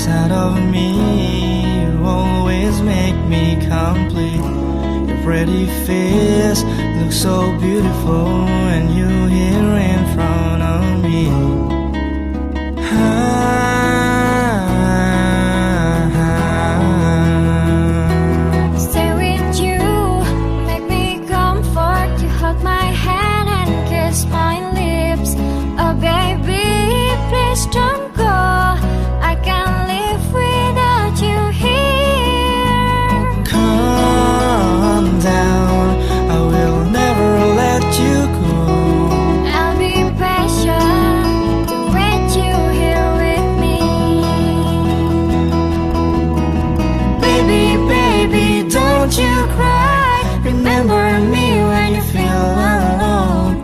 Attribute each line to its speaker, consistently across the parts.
Speaker 1: inside of me. You always make me complete. Your pretty face looks so beautiful when you're here in front of me.
Speaker 2: Stay with you, make me comfort. You hold my hand and kiss my lips. Oh baby, please don't go. I can't live without you here.
Speaker 1: Calm down, I will never let you go.
Speaker 2: I'll be patient to wait you here with me.
Speaker 1: Baby, baby, don't you cry. Remember me when you feel alone.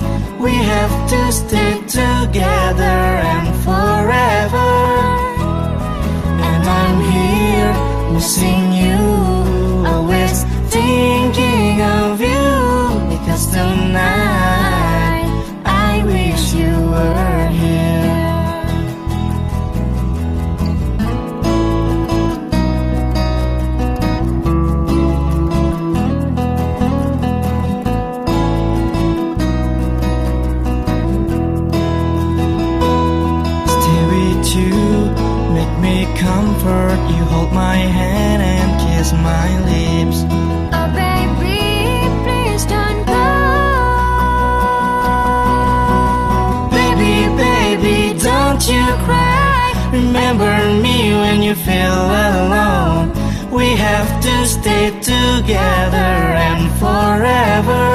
Speaker 1: We have to stay together and forever. And I'm here missing you, always thinking of you. Because tonight I wish you were here. Stay with you, make me comfort. You hold my hand and kiss my lips.
Speaker 2: Oh baby, please don't go.
Speaker 1: Baby, baby, don't you cry. Remember me when you feel alone. We have to stay together and forever.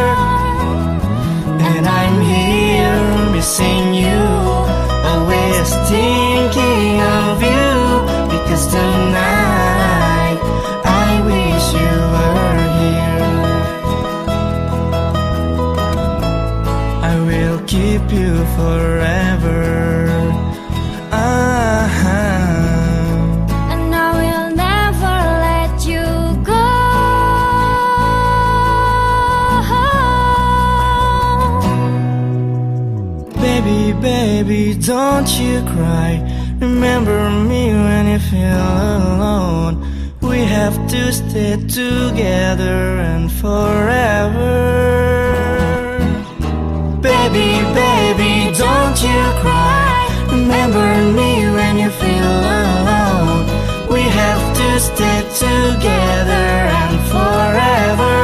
Speaker 1: And I'm here missing you, always thinking of you. Because tonight I wish you were here. I will keep you forever.
Speaker 2: And I will never let you go.
Speaker 1: Baby, baby, don't you cry. Remember me when you feel alone. We have to stay together and forever. Baby, baby, don't you cry. Remember me when you feel alone. We have to stay together and forever.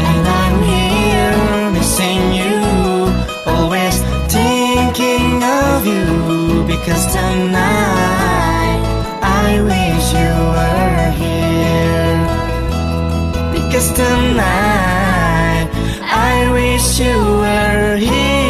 Speaker 1: And I'm here missing you, always thinking of you. Because tonight I wish you were here. Because tonight I wish you were here.